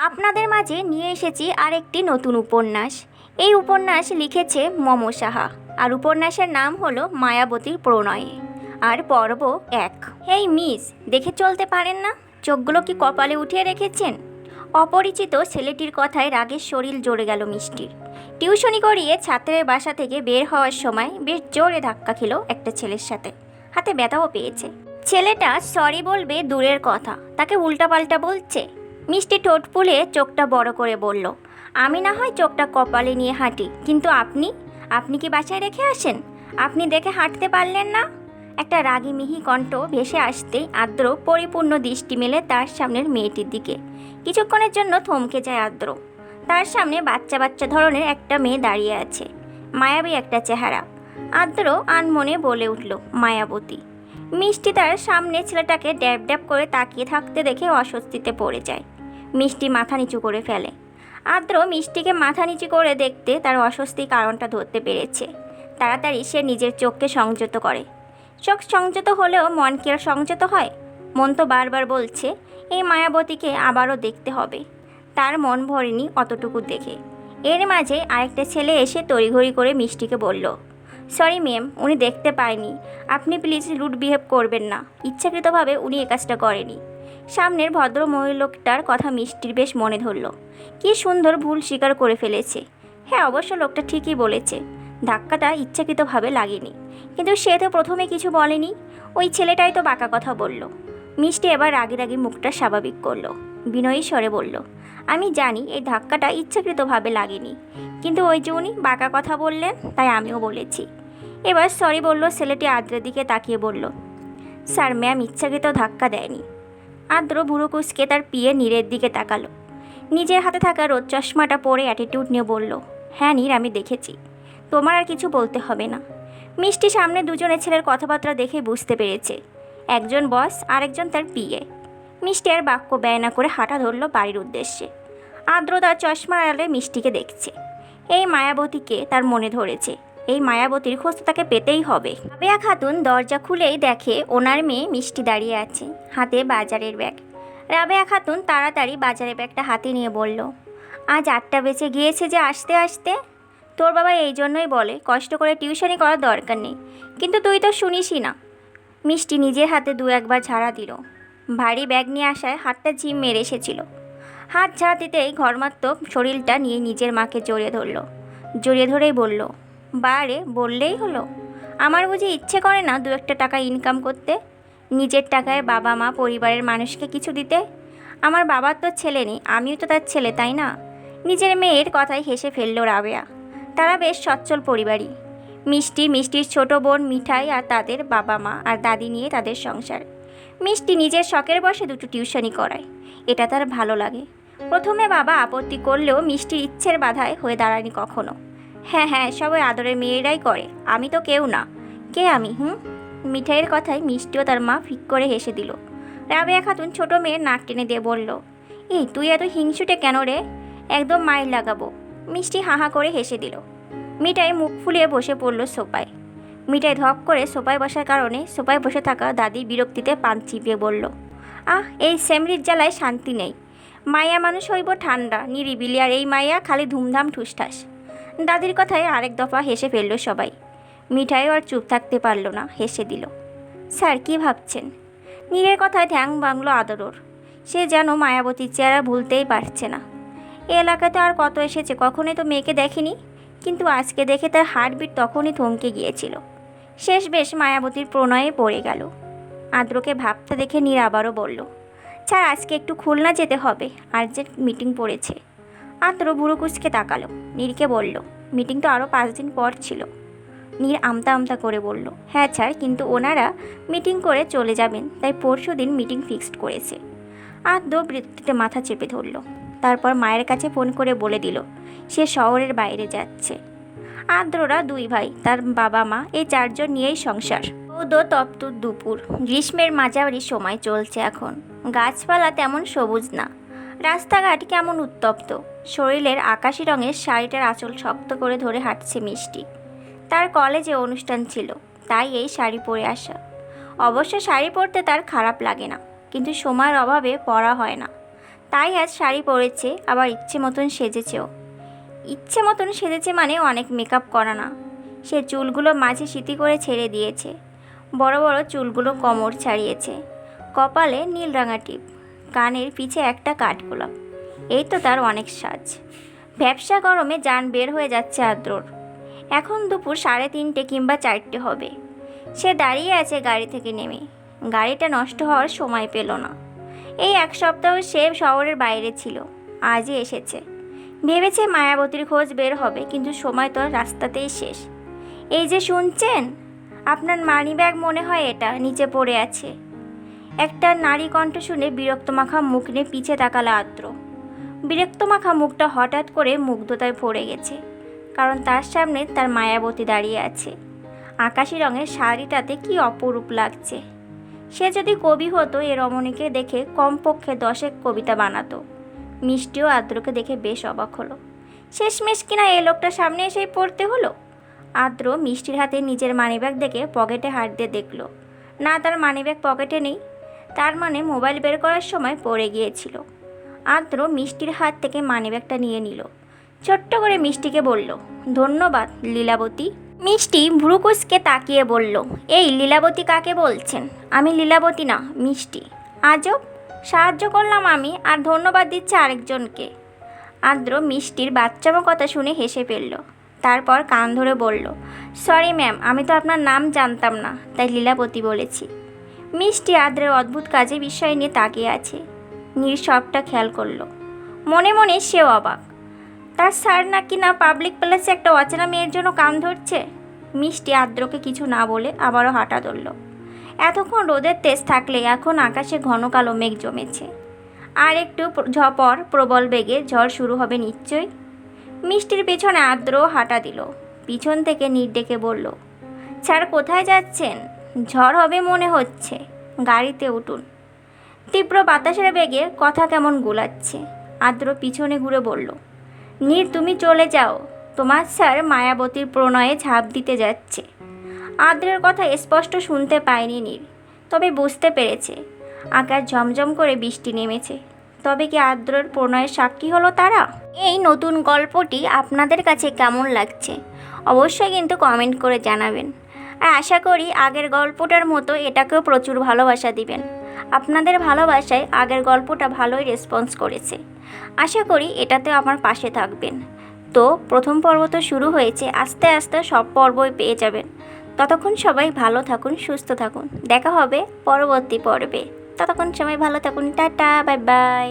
আপনাদের মাঝে নিয়ে এসেছি আরেকটি নতুন উপন্যাস। এই উপন্যাস লিখেছে মম সাহা, আর উপন্যাসের নাম হলো মায়াবতীর প্রণয়ে, আর পর্ব 1। এই মিস, দেখে চলতে পারেন না? চোখগুলো কি কপালে উঠিয়ে রেখেছেন? অপরিচিত ছেলেটির কথায় রাগের শরীর জ্বলে গেল মিষ্টির। টিউশনি করিয়ে ছাত্রের বাসা থেকে বের হওয়ার সময় বেশ জোরে ধাক্কা খেলো একটা ছেলের সাথে, হাতে ব্যথাও পেয়েছে। ছেলেটা সরি বলবে দূরের কথা, তাকে উল্টাপাল্টা বলছে। মিষ্টি ঠোঁট ফুলে চোখটা বড় করে বলল, আমি না হয় চোখটা কপালে নিয়ে হাঁটি, কিন্তু আপনি কি বাসায় রেখে আসেন? আপনি দেখে হাঁটতে পারলেন না? একটা রাগী মিহি কণ্ঠ ভেসে আসতেই আদ্র পরিপূর্ণ দৃষ্টি মেলে তার সামনের মেয়েটির দিকে। কিছুক্ষণের জন্য থমকে যায় আদ্র। তার সামনে বাচ্চা বাচ্চা ধরনের একটা মেয়ে দাঁড়িয়ে আছে, মায়াবী একটা চেহারা। আদ্র আনমনে বলে উঠল, মায়াবতী। মিষ্টি তার সামনে ছেলেটাকে ড্যাব ড্যাব করে তাকিয়ে থাকতে দেখে অস্বস্তিতে পড়ে যায়। মিষ্টি মাথা নিচু করে ফেলে। আদ্র মিষ্টিকে মাথা নিচু করে দেখতে তার অস্বস্তির কারণটা ধরতে পেরেছে। তাড়াতাড়ি সে নিজের চোখকে সংযত করে। চোখ সংযত হলেও মন কি আর সংযত হয়? মন তো বারবার বলছে এই মায়াবতীকে আবারও দেখতে হবে। তার মন ভরেনি অতটুকু দেখে। এর মাঝে আরেকটা ছেলে এসে তড়িঘড়ি করে মিষ্টিকে বলল, সরি ম্যাম, উনি দেখতে পায়নি। আপনি প্লিজ রুড বিহেভ করবেন না। ইচ্ছাকৃতভাবে উনি এ কাজটা করেনি। সামনের ভদ্র মহিলোকটার কথা মিষ্টির বেশ মনে ধরল। কি সুন্দর ভুল স্বীকার করে ফেলেছে। হ্যাঁ, অবশ্য লোকটা ঠিকই বলেছে, ধাক্কাটা ইচ্ছাকৃতভাবে লাগেনি। কিন্তু সে তো প্রথমে কিছু বলেনি, ওই ছেলেটাই তো বাঁকা কথা বলল। মিষ্টি এবার রাগে রাগে মুখটা স্বাভাবিক করলো, বিনয়ী স্বরে বলল, আমি জানি এই ধাক্কাটা ইচ্ছাকৃতভাবে লাগেনি, কিন্তু ওই যে উনি বাঁকা কথা বললেন, তাই আমিও বলেছি। এবার সরি বলল ছেলেটি আদ্রের দিকে তাকিয়ে বলল, স্যার, ম্যাম ইচ্ছাকৃত ধাক্কা দেয়নি। আদ্র ভুরু কুঁচকে তার পিয়ে নীরের দিকে তাকালো। নিজের হাতে থাকা রোদ চশমাটা পরে অ্যাটিটিউড নিয়ে বলল, হ্যাঁ নীর, আমি দেখেছি, তোমার আর কিছু বলতে হবে না। মিষ্টি সামনে দুজনের ছেলের কথাবার্তা দেখে বুঝতে পেরেছে, একজন বস আরেকজন তার পিয়ে। মিষ্টি আর বাক্য ব্যয় না করে হাঁটা ধরল বাড়ির উদ্দেশ্যে। আদ্র তার চশমার আড়ালে মিষ্টিকে দেখছে। এই মায়াবতীকে তার মনে ধরেছে। এই মায়াবতীর খোঁজ তাকে পেতেই হবে। রাবেয়া খাতুন দরজা খুলেই দেখে ওনার মেয়ে মিষ্টি দাঁড়িয়ে আছে, হাতে বাজারের ব্যাগ। রাবেয়া খাতুন তাড়াতাড়ি বাজারের ব্যাগটা হাতে নিয়ে বলল, আজ 8টা বেজে গিয়েছে যে আসতে আসতে। তোর বাবা এই জন্যই বলে কষ্ট করে টিউশনি করার দরকার নেই, কিন্তু তুই তো শুনিসই না। মিষ্টি নিজের হাতে 2-1 বার ঝাড়া দিল। ভারী ব্যাগ নিয়ে আসায় হাতটা ঝিম মেরে এসেছিল। হাত ঝাড়া দিতেই ঘর্মাত্মক শরীরটা নিয়ে নিজের মাকে জড়িয়ে ধরল। জড়িয়ে ধরেই বলল, বারে বললেই হলো, আমার বুঝি ইচ্ছে করে না 2-1 টাকা ইনকাম করতে, নিজের টাকায় বাবা মা পরিবারের মানুষকে কিছু দিতে? আমার বাবার তো ছেলে নেই, আমিও তো তার ছেলে, তাই না? নিজের মেয়ের কথায় হেসে ফেলল রাবেয়া। তারা বেশ সচ্ছল পরিবারই। মিষ্টির ছোট বোন মিঠাই আর তাদের বাবা মা আর দাদি নিয়ে তাদের সংসার। মিষ্টি নিজের শখের বসে 2টো টিউশনি করায়, এটা তার ভালো লাগে। প্রথমে বাবা আপত্তি করলেও মিষ্টির ইচ্ছের বাধায় হয়ে দাঁড়ায়নি কখনো। হ্যাঁ হ্যাঁ, সবাই আদরের মেয়েরাই করে, আমি তো কেউ না। কে আমি? মিঠাইয়ের কথায় মিষ্টিও তার মা ফিক করে হেসে দিল। রাবেয়া খাতুন ছোট মেয়ের নাক টেনে দিয়ে বলল, এই তুই এত হিংসুটে কেন রে? একদম মাইর লাগাবো। মিষ্টি হাহা করে হেসে দিল। মিঠাই মুখ ফুলিয়ে বসে পড়ল সোফায়। মিঠাই ধপ করে সোফায় বসার কারণে সোফায় বসে থাকা দাদি বিরক্তিতে পান চিপিয়ে বলল, এই সেমরির জ্বালায় শান্তি নেই। মায়া মানুষ হইব ঠান্ডা নিরিবিলি, আর এই মায়া খালি ধুমধাম ঠুসঠাস। দাদির কথায় আরেক দফা হেসে ফেলল সবাই। মিঠাইও আর চুপ থাকতে পারল না, হেসে দিল। স্যার, কি ভাবছেন? নীরের কথায় ধ্যাং ভাঙল আদরর। সে যেন মায়াবতীর চেহারা ভুলতেই পারছে না। এ এলাকাতে আর কত এসেছে, কখনোই তো মেয়েকে দেখেনি, কিন্তু আজকে দেখে তার হার্টবিট তখনই থমকে গিয়েছিল। শেষ বেশ মায়াবতীর প্রণয়ে পড়ে গেল। আদ্রকে ভাবতে দেখে নীর আবারও বলল, স্যার, আজকে একটু খুলনা যেতে হবে, আর্জেন্ট মিটিং পড়েছে। আদ্র ভুরু কুঁচকে তাকালো। নীরকে বলল, মিটিং তো আরও 5 দিন পর ছিল। নীর আমতা আমতা করে বলল, হ্যাঁ স্যার, কিন্তু ওনারা মিটিং করে চলে যাবেন, তাই পরশুদিন মিটিং ফিক্সড করেছে। আদ্র বৃত্তিতে মাথা চেপে ধরল। তারপর মায়ের কাছে ফোন করে বলে দিল সে শহরের বাইরে যাচ্ছে। আদ্ররা 2 ভাই, তার বাবা মা, এই 4 জন নিয়েই সংসার। রৌদ্র তপ্ত দুপুর, গ্রীষ্মের মাঝামাঝি সময় চলছে এখন। গাছপালা তেমন সবুজ না, রাস্তাঘাট কেমন উত্তপ্ত। শরীরের আকাশি রঙের শাড়িটার আঁচল শক্ত করে ধরে হাঁটছে মিষ্টি। তার কলেজে অনুষ্ঠান ছিল, তাই এই শাড়ি পরে আসা। অবশ্য শাড়ি পরতে তার খারাপ লাগে না, কিন্তু সময়ের অভাবে পরা হয় না। তাই আজ শাড়ি পরেছে, আবার ইচ্ছে মতন সেজেছেও। ইচ্ছে মতন সেজেছে মানে অনেক মেকআপ করা না। সে চুলগুলো মাঝে সিঁথি করে ছেড়ে দিয়েছে, বড় বড় চুলগুলো কোমর ছাড়িয়েছে, কপালে নীল রাঙা টিপ, কানের পিছে একটা কাঠগোলাপ। এই তো তার অনেক সাজ। ব্যবসা গরমে জান বের হয়ে যাচ্ছে আদ্রর। এখন দুপুর 3:30 কিংবা 4টে হবে। সে দাঁড়িয়ে আছে গাড়ি থেকে নেমে। গাড়িটা নষ্ট হওয়ার সময় পেল না। এই 1 সপ্তাহ সে শহরের বাইরে ছিল, আজই এসেছে। ভেবেছে মায়াবতীর খোঁজ বের হবে, কিন্তু সময় তো রাস্তাতেই শেষ। এই যে শুনছেন, আপনার মানি ব্যাগ মনে হয় এটা নিচে পড়ে আছে। একটা নারী কণ্ঠ শুনে বিরক্তমাখা মুখ নিয়ে পিছে তাকালো আদ্র। বিরক্তমাখা মুখটা হঠাৎ করে মুগ্ধতায় ভরে গেছে, কারণ তার সামনে তার মায়াবতী দাঁড়িয়ে আছে। আকাশি রঙের শাড়িটাতে কি অপরূপ লাগছে। সে যদি কবি হতো, এ রমণীকে দেখে কমপক্ষে 10 কবিতা বানাতো। মিষ্টিও আদ্রকে দেখে বেশ অবাক হলো। শেষমেশ কিনা এই লোকটার সামনে এসেই পড়তে হলো। আদ্র মিষ্টির হাতে নিজের মানিব্যাগ দেখে পকেটে হাত দিয়ে দেখলো, না, তার মানিব্যাগ পকেটে নেই। তার মানে মোবাইল বের করার সময় পড়ে গিয়েছিল। আদ্র মিষ্টির হাত থেকে মানিব্যাগটা নিয়ে নিল। ছোট্ট করে মিষ্টিকে বলল, ধন্যবাদ লীলাবতী। মিষ্টি ভ্রুকুচকে তাকিয়ে বলল, এই লীলাবতী কাকে বলছেন? আমি লীলাবতী না, মিষ্টি। আজব, সাহায্য করলাম আমি, আর ধন্যবাদ দিচ্ছে আরেকজনকে। আদ্র মিষ্টির বাচ্চামো কথা শুনে হেসে ফেলল। তারপর কান ধরে বলল, সরি ম্যাম, আমি তো আপনার নাম জানতাম না, তাই লীলাবতী বলেছি। মিষ্টি আদ্রের অদ্ভুত কাজে বিষয় নিয়ে তাকিয়ে আছে। নীর সবটা খেয়াল করলো। মনে মনে সেও অবাক। তার স্যার নাকি না পাবলিক প্লেসে একটা অচেনা মেয়ের জন্য কান ধরছে। মিষ্টি আদ্রকে কিছু না বলে আবারও হাঁটা ধরল। এতক্ষণ রোদের তেজ থাকলে এখন আকাশে ঘন কালো মেঘ জমেছে। আর একটু পর প্রবল বেগে ঝড় শুরু হবে নিশ্চয়ই। মিষ্টির পিছনে আদ্রও হাঁটা দিল। পিছন থেকে নীর ডেকে বলল, স্যার কোথায় যাচ্ছেন? ঝড় হবে মনে হচ্ছে, গাড়িতে উঠুন। তীব্র বাতাসের বেগে কথা কেমন গোলাচ্ছে। আদ্র পিছনে ঘুরে বলল, নীর তুমি চলে যাও, তোমার স্যার মায়াবতীর প্রণয়ে ঝাঁপ দিতে যাচ্ছে। আদ্রের কথা স্পষ্ট শুনতে পায়নি নীর, তবে বুঝতে পেরেছে আকাশ ঝমঝম করে বৃষ্টি নেমেছে। তবে কি আদ্রের প্রণয়ের সাক্ষী হলো তারা? এই নতুন গল্পটি আপনাদের কাছে কেমন লাগছে অবশ্যই কিন্তু কমেন্ট করে জানাবেন। আর আশা করি আগের গল্পটার মতো এটাকেও প্রচুর ভালোবাসা দিবেন। আপনাদের ভালোবাসায় আগের গল্পটা ভালোই রেসপন্স করেছে। আশা করি এটাতেও আমার পাশে থাকবেন। তো প্রথম পর্ব তো শুরু হয়েছে, আস্তে আস্তে সব পর্বই পেয়ে যাবেন। ততক্ষণ সবাই ভালো থাকুন, সুস্থ থাকুন। দেখা হবে পরবর্তী পর্বে। ততক্ষণ সবাই ভালো থাকুন। Tata, bye bye.